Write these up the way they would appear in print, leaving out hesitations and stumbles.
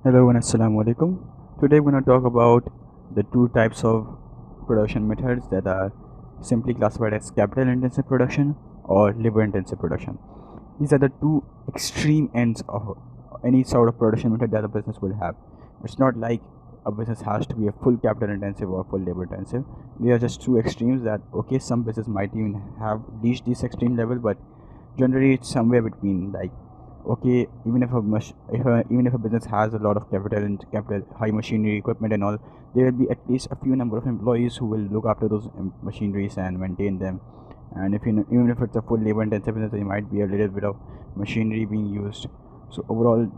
Hello and assalamu alaikum. Today we're going to talk about the two types of production methods that are simply classified as capital intensive production or labor intensive production. These are the two extreme ends of any sort of production method that a business will have. It's not like a business has to be a full capital intensive or full labor intensive. They are just two extremes that okay, some business might even have reached this extreme level, but generally it's somewhere between. Like okay, even if even if a business has a lot of capital and capital high machinery equipment and all, there will be at least a few number of employees who will look after those machineries and maintain them. And if even if it's a full labor intensive business, there might be a little bit of machinery being used. So overall,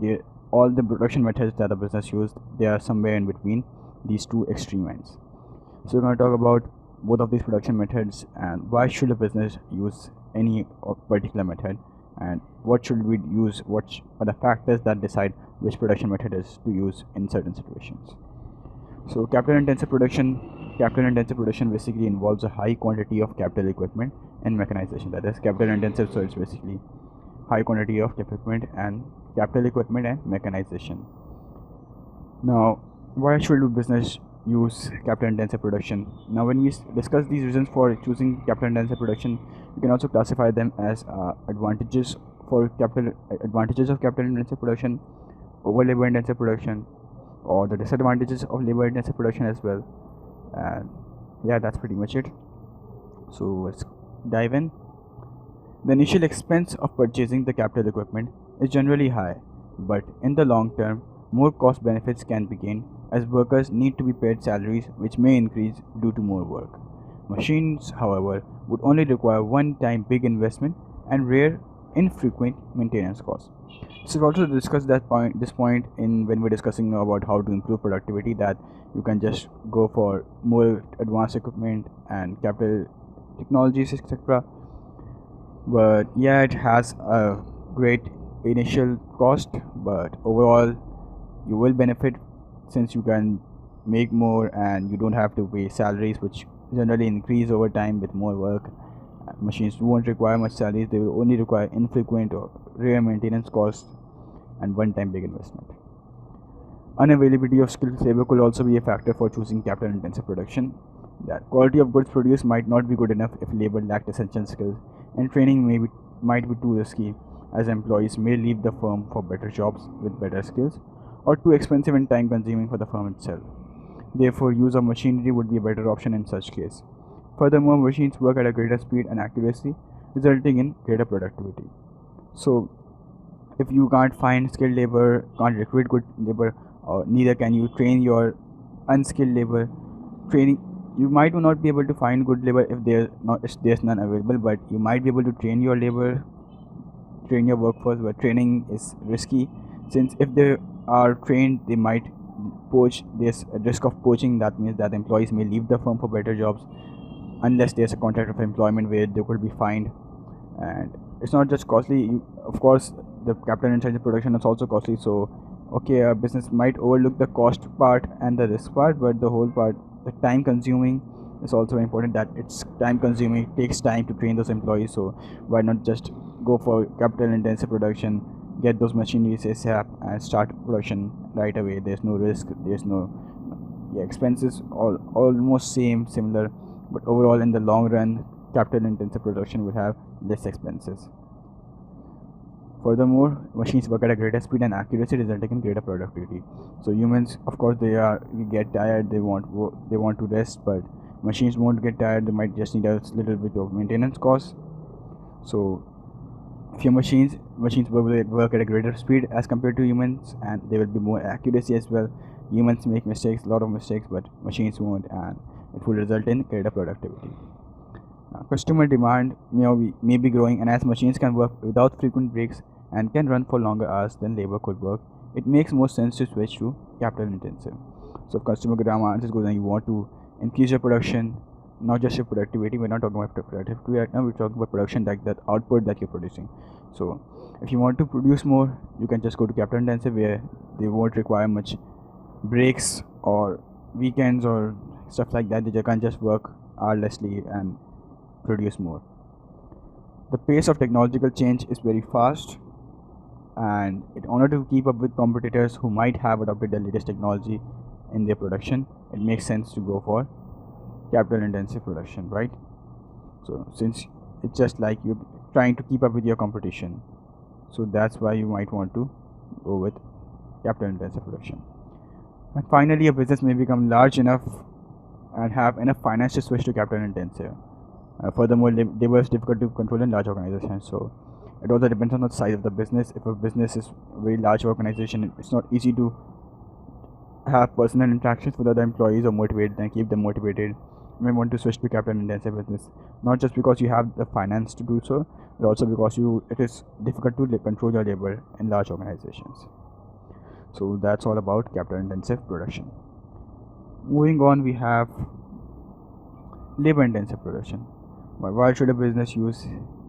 all the production methods that a business used, they are somewhere in between these two extreme ends. So we're going to talk about both of these production methods and why should a business use any particular method, and what should we use, what are the factors that decide which production method is to use in certain situations. So capital intensive production basically involves a high quantity of capital equipment and mechanization. That is capital intensive, so it's basically high quantity of capital equipment and mechanization. Now, why should a business use capital intensive production? Now, when we discuss these reasons for choosing capital intensive production, you can also classify them as advantages of capital intensive production over labor intensive production, or the disadvantages of labor intensive production as well. And yeah, that's pretty much it. So let's dive in. The initial expense of purchasing the capital equipment is generally high, but in the long term, more cost benefits can be gained as workers need to be paid salaries which may increase due to more work. Machines, however, would only require one time big investment and rare, infrequent maintenance costs. So we also discussed this point in when we're discussing about how to improve productivity, that you can just go for more advanced equipment and capital technologies, etc. But yeah, it has a great initial cost, but overall you will benefit since you can make more and you don't have to pay salaries which generally increase over time with more work. Machines won't require much salaries, they will only require infrequent or rare maintenance costs and one time big investment. Unavailability of skilled labor could also be a factor for choosing capital intensive production. That quality of goods produced might not be good enough if labor lacked essential skills, and training might be too risky, as employees may leave the firm for better jobs with better skills, or too expensive and time consuming for the firm itself. Therefore, use of machinery would be a better option in such case. Furthermore, machines work at a greater speed and accuracy, resulting in greater productivity. So, if you can't find skilled labor, can't recruit good labor, or neither can you train your unskilled labor, training you might not be able to find good labor if there's none available, but you might be able to train your workforce, but training is risky since if they are trained they might poach. There's a risk of poaching, that means that employees may leave the firm for better jobs unless there's a contract of employment where they could be fined. And it's not just costly, of course the capital intensive production is also costly. So okay, a business might overlook the cost part and the risk part, but the whole part, the time consuming, is also important, that it's time consuming, it takes time to train those employees. So why not just go for capital intensive production, get those machineries ASAP and start production right away. There's no risk, there's no expenses almost similar, but overall in the long run capital intensive production will have less expenses. Furthermore, machines work at a greater speed and accuracy, resulting in greater productivity. So humans, of course, they get tired. They want to rest, but machines won't get tired. They might just need a little bit of maintenance costs. So, if your machines work at a greater speed as compared to humans, and there will be more accuracy as well. Humans make mistakes, a lot of mistakes, but machines won't, and it will result in greater productivity. Customer demand may be growing, and as machines can work without frequent breaks and can run for longer hours than labor could work, it makes more sense to switch to capital intensive. So, if customer demand is good and you want to increase your production, not just your productivity, we're not talking about productivity right now, we're talking about production, like that output that you're producing. So, if you want to produce more, you can just go to capital intensive where they won't require much breaks or weekends or stuff like that. They can just work hourlessly and produce more. The pace of technological change is very fast, and in order to keep up with competitors who might have adopted the latest technology in their production, it makes sense to go for capital intensive production, right? So since it's just like you're trying to keep up with your competition, so that's why you might want to go with capital intensive production. And finally, a business may become large enough and have enough finance to switch to capital intensive. Furthermore, labor is difficult to control in large organizations, so it also depends on the size of the business. If a business is a very large organization, it's not easy to have personal interactions with other employees or motivate them, keep them motivated. You may want to switch to capital intensive business, not just because you have the finance to do so, but also because it is difficult to control your labor in large organizations. So that's all about capital intensive production. Moving on, we have labor intensive production. Why should a business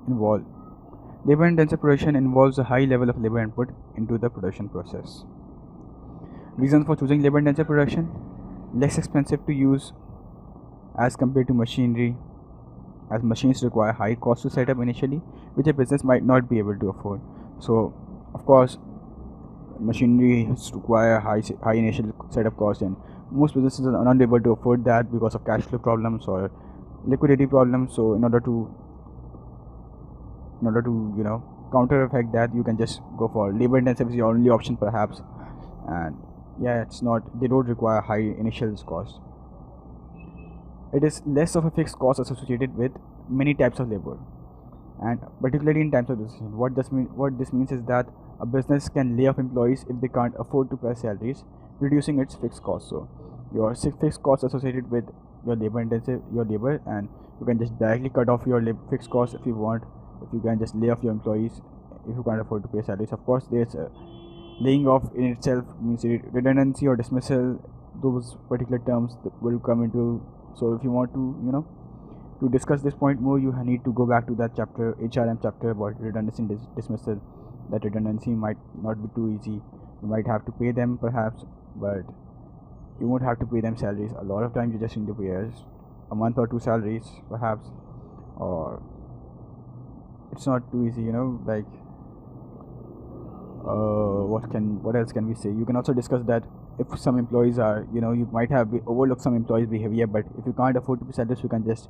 involve? Labor intensive production involves a high level of labor input into the production process. Reasons for choosing labor intensive production: less expensive to use as compared to machinery, as machines require high cost to set up initially, which a business might not be able to afford. So of course machinery require high initial setup cost, and most businesses are not able to afford that because of cash flow problems or liquidity problems. So in order to counter effect that, you can just go for labor intensive is your only option perhaps. And yeah, they don't require high initial cost. It is less of a fixed cost associated with many types of labor, and particularly in times of recession. What this means is that a business can lay off employees if they can't afford to pay salaries, reducing its fixed cost. So your fixed cost associated with your labor, and you can just directly cut off your fixed cost if you want. If you can just lay off your employees if you can't afford to pay salaries. Of course, there's laying off in itself means redundancy or dismissal. Those particular terms will come into. So if you want to discuss this point more, you need to go back to that chapter, HRM chapter, about redundancy dismissal. That redundancy might not be too easy. You might have to pay them perhaps, but you won't have to pay them salaries. A lot of times you just need to pay a month or two salaries perhaps, or it's not too easy, like what else can we say? You can also discuss that if some employees are, you might have overlooked some employees behavior, but if you can't afford to pay salaries, you can just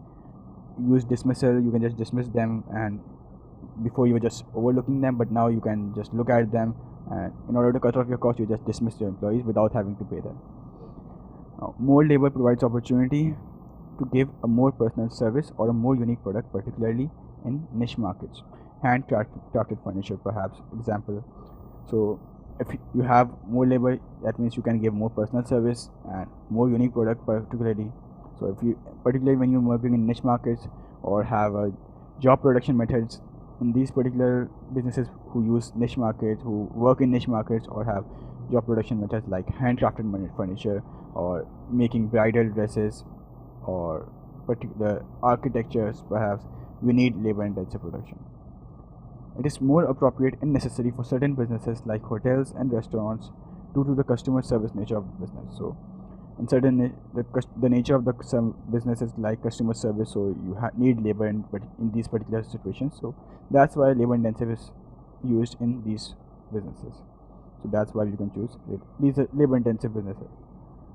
use dismissal. You can just dismiss them, and before you were just overlooking them, but now you can just look at them, and in order to cut off your cost, you just dismiss your employees without having to pay them. Now, more labor provides opportunity to give a more personal service or a more unique product, particularly in niche markets. Handcrafted furniture, perhaps example. So if you have more labor, that means you can give more personal service and more unique product, particularly. So particularly when you're working in niche markets or have a job production methods in these particular businesses who use niche markets, who work in niche markets, or have job production methods like handcrafted furniture or making bridal dresses or particular architectures, perhaps we need labor intensive production. It is more appropriate and necessary for certain businesses like hotels and restaurants due to the customer service nature of the business. So in the nature of some businesses like customer service, so you need labor in these particular situations. So that's why labor intensive is used in these businesses. So that's why you can choose these are labor intensive businesses.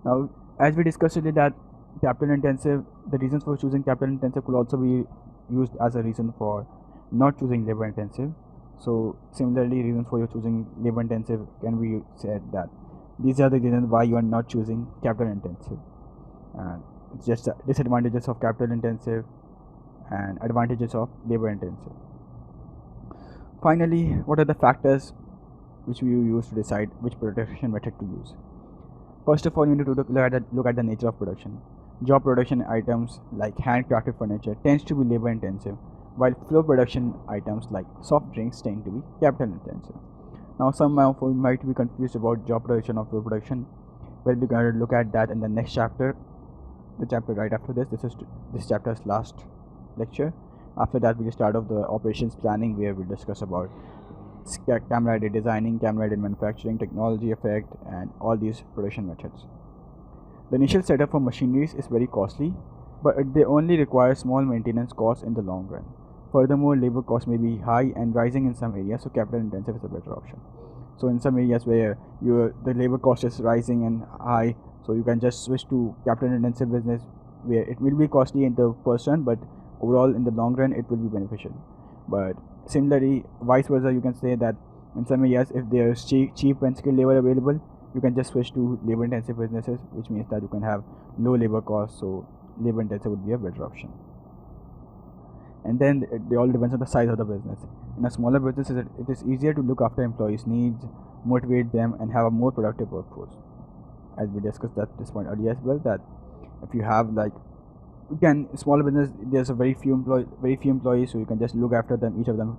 Now, as we discussed earlier, that capital intensive, the reasons for choosing capital intensive could also be used as a reason for not choosing labor intensive. So similarly, reasons for your choosing labor intensive can be said that these are the reasons why you are not choosing capital intensive, and it's just disadvantages of capital intensive and advantages of labor intensive. Finally, what are the factors which we use to decide which production method to use? First of all, you need to look at the nature of production. Job production items like handcrafted furniture tends to be labor intensive, while flow production items like soft drinks tend to be capital intensive. Now, some of you might be confused about job production or flow production. We'll be going to look at that in the next chapter. The chapter right after this. This is this chapter's last lecture. After that, we'll start off the operations planning, where we'll discuss about camera-aided designing, camera-aided manufacturing, technology effect, and all these production methods. The initial setup for machineries is very costly, but they only require small maintenance costs in the long run. Furthermore, labor costs may be high and rising in some areas, so capital intensive is a better option. So in some areas where the labor cost is rising and high, so you can just switch to capital intensive business where it will be costly in the first run, but overall in the long run it will be beneficial. But similarly, vice versa, you can say that in some areas if there is cheap and skilled labor available, you can just switch to labor intensive businesses, which means that you can have low labor costs, so labor intensive would be a better option. And then it all depends on the size of the business. In a smaller business, it is easier to look after employees' needs, motivate them, and have a more productive workforce. As we discussed at this point earlier as well, that if you have like, you can smaller business, there's a very few employees, so you can just look after them, each of them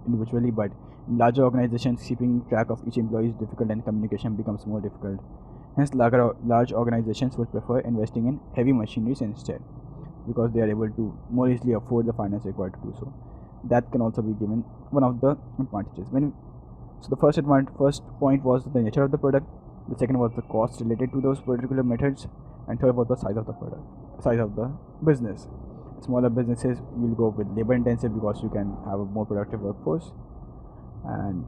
individually. But in larger organizations, keeping track of each employee is difficult, and communication becomes more difficult. Hence, large organizations would prefer investing in heavy machineries instead, because they are able to more easily afford the finance required to do so. That can also be given one of the advantages. So the first point was the nature of the product. The second was the cost related to those particular methods, and third was the size of the business. Smaller businesses, you'll go with labor intensive because you can have a more productive workforce, and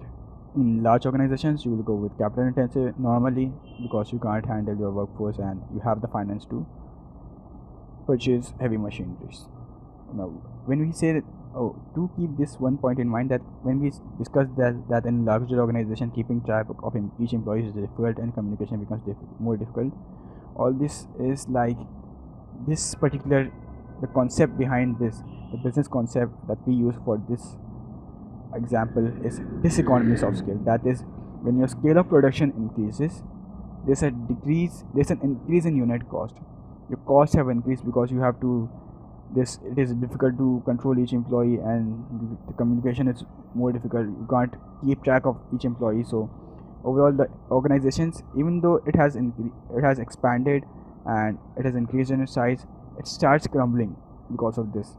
in large organizations you will go with capital intensive normally because you can't handle your workforce and you have the finance to purchase heavy machineries. Now, when we say that, do keep this one point in mind, that when we discuss that in larger organization, keeping track of each employee is difficult and communication becomes more difficult. All this is like this particular, the concept behind this, the business concept that we use for this example is diseconomies of scale. That is, when your scale of production increases, there's an increase in unit cost. Your costs have increased because you have to it is difficult to control each employee, and the communication is more difficult. You can't keep track of each employee. So overall, the organizations, even though it has expanded and it has increased in its size, it starts crumbling because of this,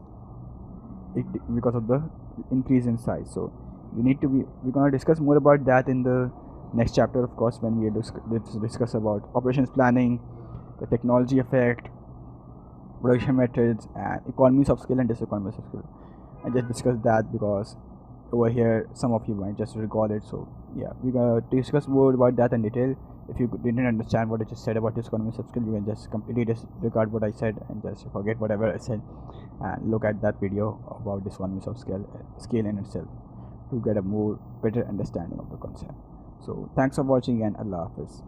because of the increase in size. So we're going to discuss more about that in the next chapter, of course, when we discuss about operations planning, the technology effect, production methods, and economies of skill and diseconomies of skill. I just discussed that because over here some of you might just recall it. So yeah, we're going to discuss more about that in detail. If you didn't understand what I just said about diseconomies of skill, you can just completely disregard what I said and just forget whatever I said and look at that video about diseconomies of scale in itself to get a more better understanding of the concept. So thanks for watching, and Allah Hafiz.